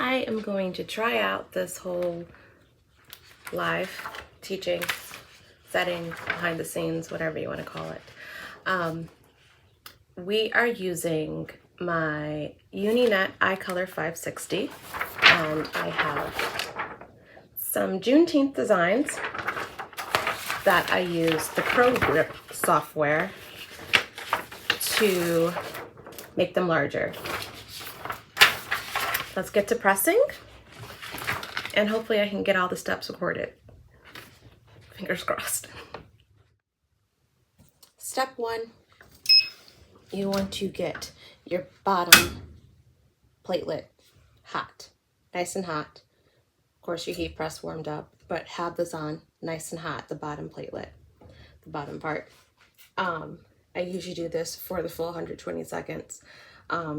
I am going to try out this whole live teaching setting, behind the scenes, whatever you want to call it. We are using my Uninet Icolor560, and I have some Juneteenth designs that I use the Pro Grip software to make them larger. Let's get to pressing, and hopefully I can get all the steps recorded. Fingers crossed. Step 1, you want to get your bottom platelet hot, nice and hot. Of course, your heat press warmed up, but have this on nice and hot, the bottom platelet, the bottom part. I usually do this for the full 120 seconds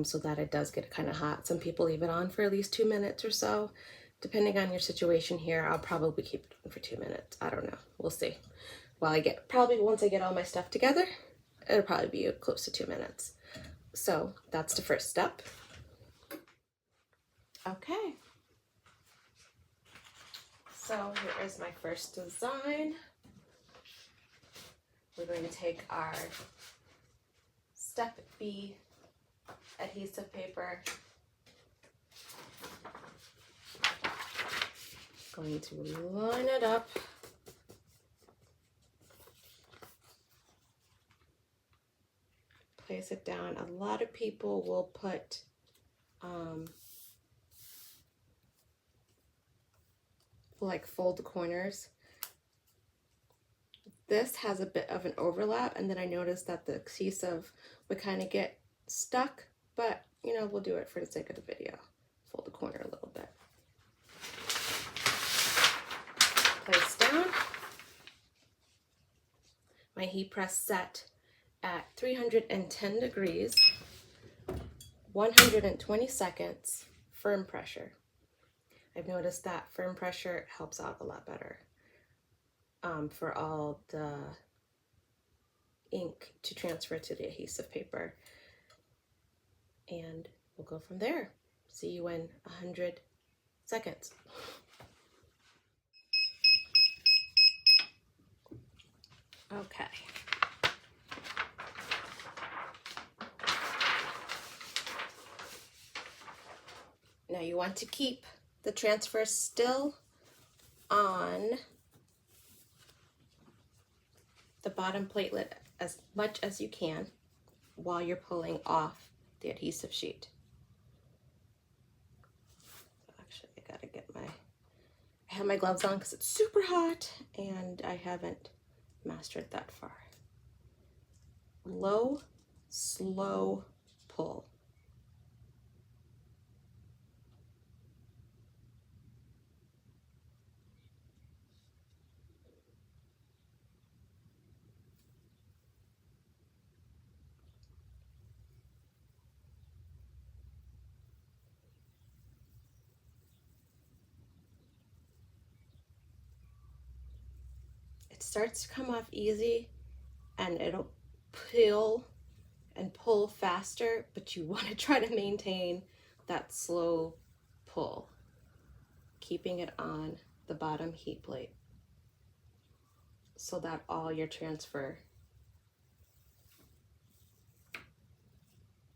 so that it does get kind of hot. Some people leave it on for at least 2 minutes or so. Depending on your situation here, I'll probably keep it on for 2 minutes. I don't know. We'll see. Well, once I get all my stuff together, it'll probably be close to 2 minutes. So that's the first step. Okay. So here is my first design. We're going to take our Step B adhesive paper. Going to line it up. Place it down. A lot of people will put like fold the corners. This has a bit of an overlap, and then I noticed that the adhesive would kind of get stuck, but you know, we'll do it for the sake of the video. Fold the corner a little bit. Place down. My heat press set at 310 degrees, 120 seconds, firm pressure. I've noticed that firm pressure helps out a lot better for all the ink to transfer to the adhesive paper. And we'll go from there. See you in 100 seconds. Okay. Now you want to keep the transfer still on the bottom platelet as much as you can while you're pulling off the adhesive sheet. Actually, I have my gloves on because it's super hot and I haven't mastered that far. Low, slow pull. It starts to come off easy and it'll peel and pull faster, but you want to try to maintain that slow pull, keeping it on the bottom heat plate so that all your transfer,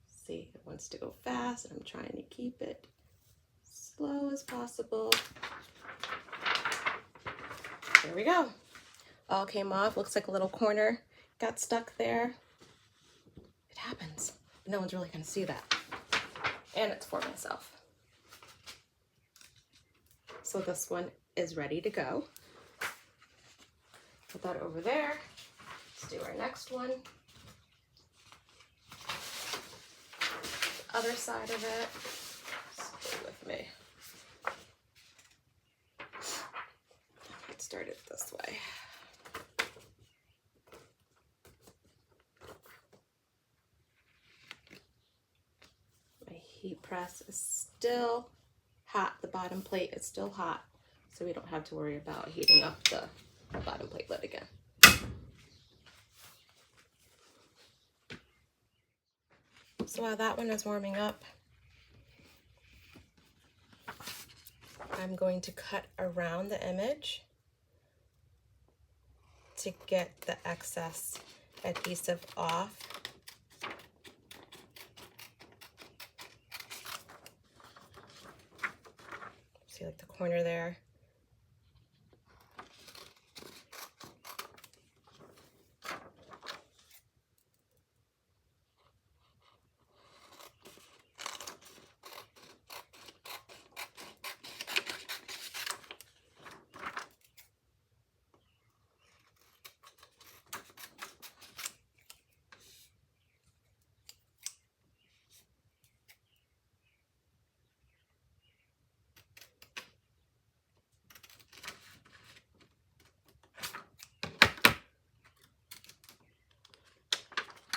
see, it wants to go fast and I'm trying to keep it slow as possible. There we go. All came off. Looks like a little corner got stuck there. It happens. No one's really going to see that. And it's for myself. So this one is ready to go. Put that over there. Let's do our next one. The other side of it. Stay with me. Let's start it this way. Heat press is still hot. The bottom plate is still hot, so we don't have to worry about heating up the bottom platelet again. So while that one is warming up, I'm going to cut around the image to get the excess adhesive off. See, like the corner there.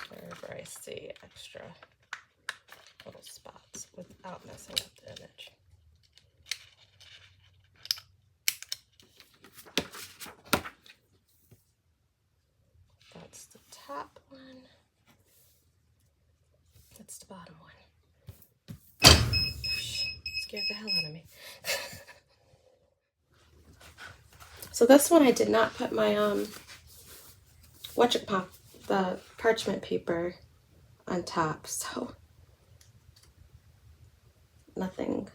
Wherever I see extra little spots without messing up the image. That's the top one. That's the bottom one. Scared the hell out of me. So this one I did not put my the parchment paper on top, so nothing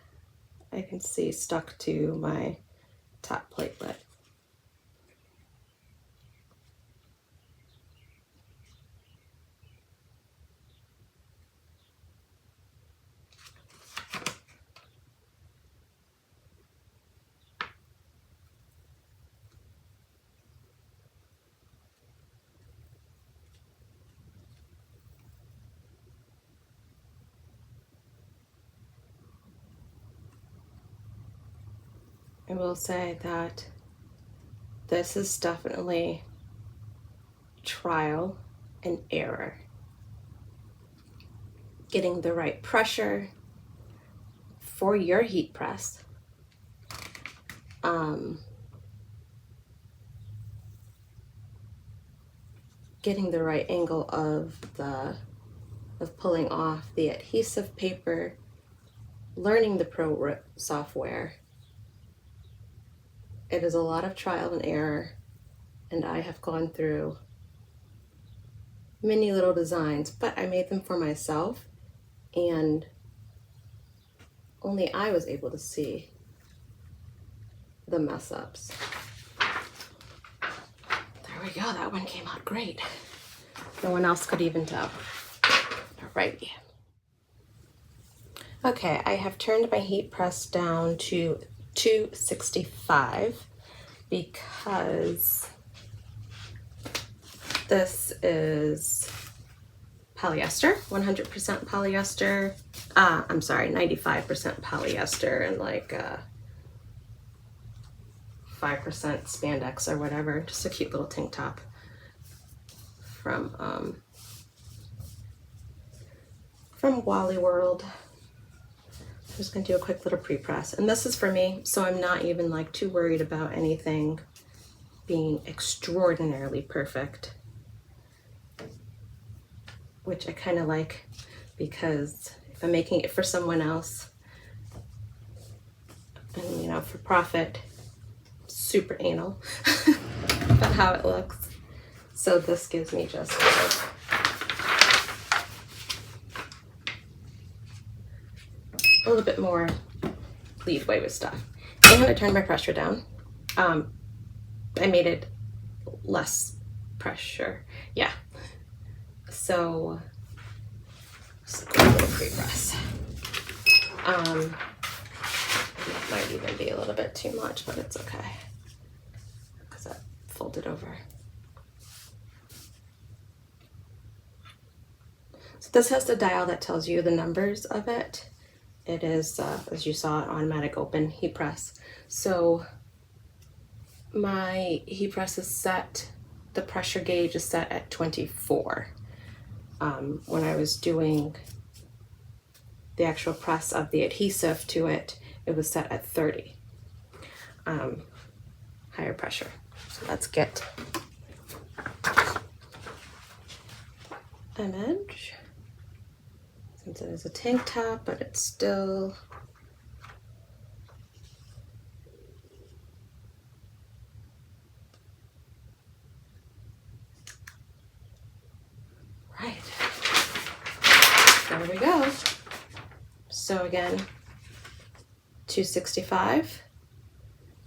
I can see stuck to my top platelet. I will say that this is definitely trial and error. Getting the right pressure for your heat press. Getting the right angle of pulling off the adhesive paper, learning the pro software. It is a lot of trial and error, and I have gone through many little designs, but I made them for myself, and only I was able to see the mess ups. There we go, that one came out great. No one else could even tell. Alrighty. Okay, I have turned my heat press down to 265 because this is polyester, 100% polyester. I'm sorry, 95% polyester and like 5% spandex or whatever. Just a cute little tank top from Wally World. I'm just gonna do a quick little pre-press, and this is for me, so I'm not even like too worried about anything being extraordinarily perfect, which I kind of like, because if I'm making it for someone else and, you know, for profit, super anal about how it looks. So this gives me just a little bit more leadway with stuff. And I turned my pressure down. I made it less pressure. Yeah. So just a quick little pre-press. Might even be a little bit too much, but it's okay because I folded over. So this has the dial that tells you the numbers of it. It is, as you saw, automatic open heat press. So my heat press is set, the pressure gauge is set at 24. When I was doing the actual press of the adhesive to it, it was set at 30. Higher pressure. So let's get image. Since it is a tank top, but it's still So again, 265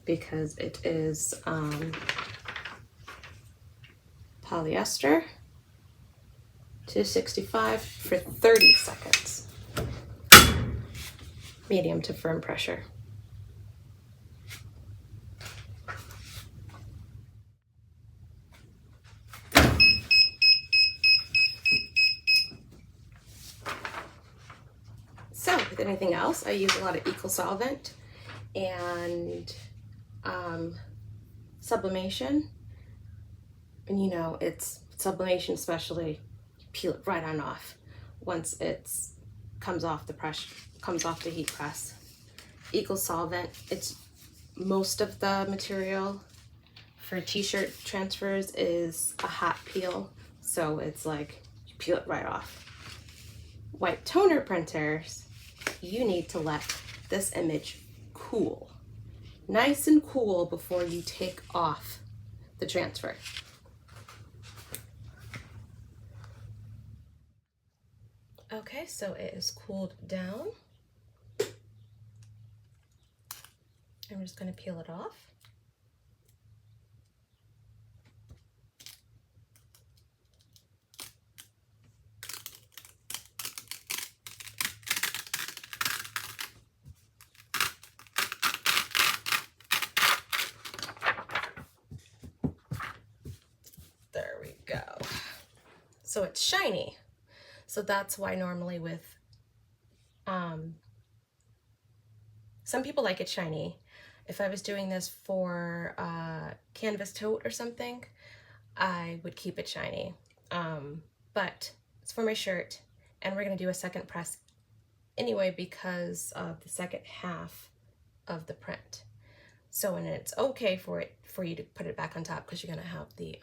because it is polyester. 265 for 30 seconds. Medium to firm pressure. So with anything else, I use a lot of equal solvent and sublimation. And you know, it's sublimation especially, you peel it right on off once it's comes off the heat press. Equal solvent, it's most of the material for t-shirt transfers is a hot peel, so it's like you peel it right off. White toner printers, you need to let this image cool, nice and cool, before you take off the transfer. Okay, so it is cooled down. I'm just going to peel it off. There we go. So it's shiny. So that's why normally with, some people like it shiny. If I was doing this for a canvas tote or something, I would keep it shiny. But it's for my shirt, and we're gonna do a second press anyway because of the second half of the print. So, and it's okay for you to put it back on top because you're gonna have the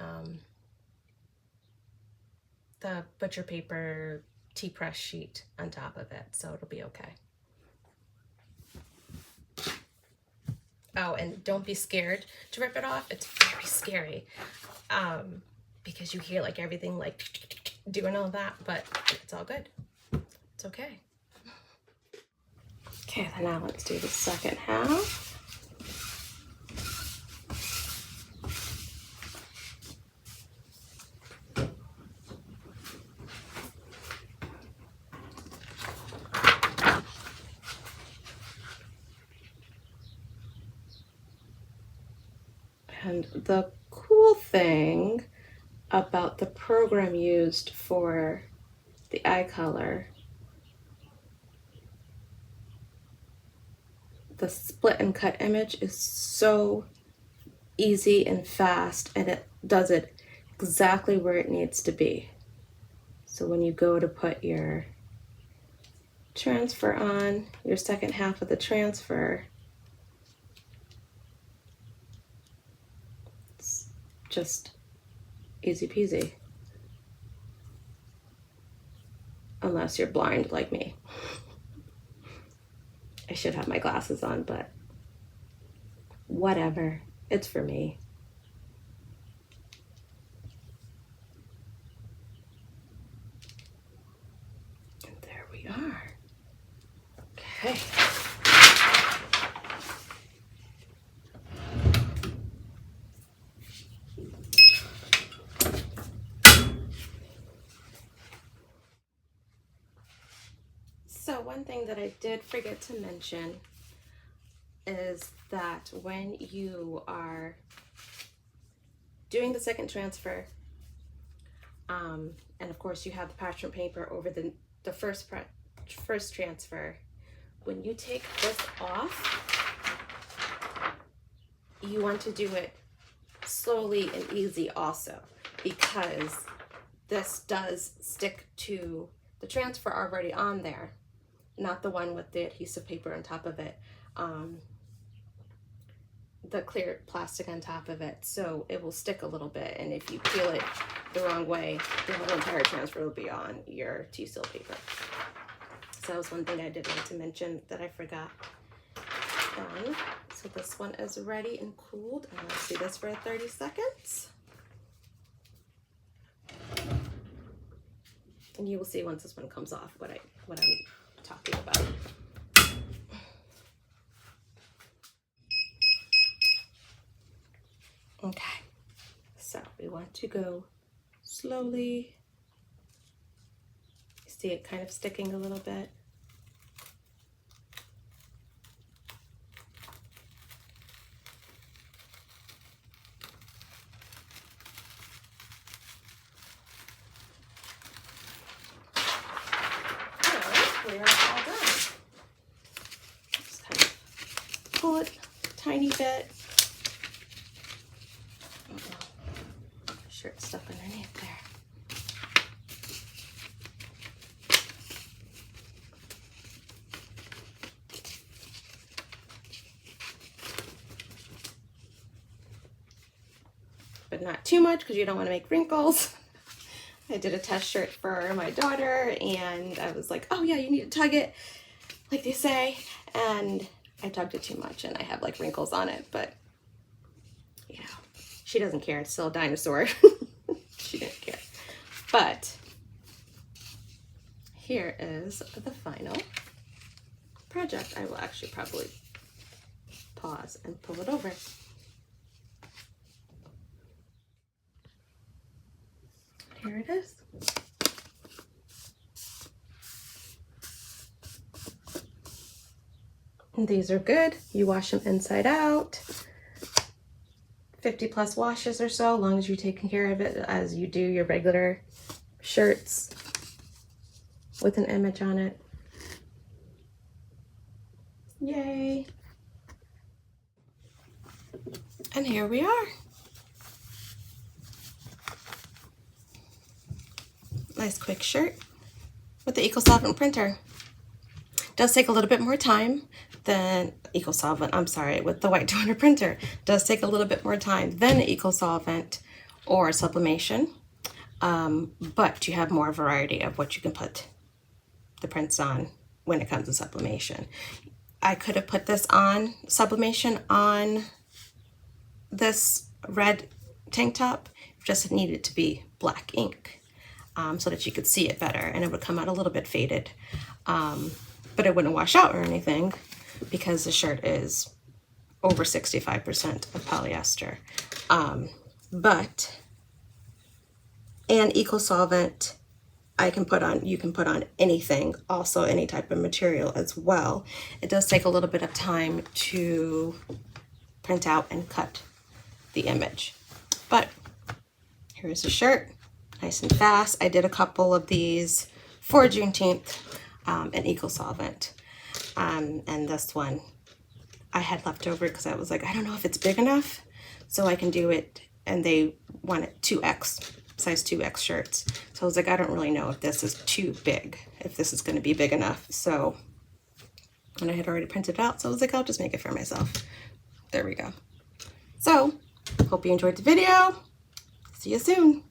butcher paper tea press sheet on top of it, so it'll be okay. Oh, and don't be scared to rip it off. It's very scary because you hear like everything like doing all that, but it's all good. It's okay. Okay, then now let's do the second half. And the cool thing about the program used for the Icolor, the split and cut image is so easy and fast, and it does it exactly where it needs to be. So when you go to put your transfer on, your second half of the transfer, it's just easy peasy. Unless you're blind like me. I should have my glasses on, but whatever. It's for me. And there we are. Okay. So one thing that I did forget to mention is that when you are doing the second transfer, and of course you have the parchment paper over the first transfer, when you take this off, you want to do it slowly and easy also, because this does stick to the transfer already on there, not the one with the adhesive paper on top of it, the clear plastic on top of it, so it will stick a little bit, and if you peel it the wrong way, the whole entire transfer will be on your T-seal paper. So that was one thing I did want to mention that I forgot. So this one is ready and cooled, and let's do this for 30 seconds. And you will see once this one comes off what I'm talking about. Okay, so we want to go slowly. See it kind of sticking a little bit. We are all done. Just kind of pull it a tiny bit. Shirt stuff underneath there. But not too much because you don't want to make wrinkles. I did a test shirt for my daughter and I was like, oh yeah, you need to tug it, like they say. And I tugged it too much and I have like wrinkles on it, but you know, she doesn't care. It's still a dinosaur. She didn't care. But here is the final project. I will actually probably pause and pull it over. Here it is. And these are good. You wash them inside out. 50 plus washes or so, as long as you're taking care of it as you do your regular shirts with an image on it. Yay. And here we are. Nice quick shirt with the EcoSolvent printer. Does take a little bit more time than with the white toner printer. Does take a little bit more time than the EcoSolvent or sublimation, but you have more variety of what you can put the prints on when it comes to sublimation. I could have put this on sublimation on this red tank top, just needed to be black ink. So that you could see it better and it would come out a little bit faded, but it wouldn't wash out or anything because the shirt is over 65% of polyester. And EcoSolvent you can put on anything, also any type of material as well. It does take a little bit of time to print out and cut the image, but here's the shirt. Nice and fast. I did a couple of these for Juneteenth in EcoSolvent. And this one I had left over because I was like, I don't know if it's big enough so I can do it. And they wanted 2X, size 2X shirts. So I was like, I don't really know if this is too big, if this is going to be big enough. So, and I had already printed it out. So I was like, I'll just make it for myself. There we go. So, hope you enjoyed the video. See you soon.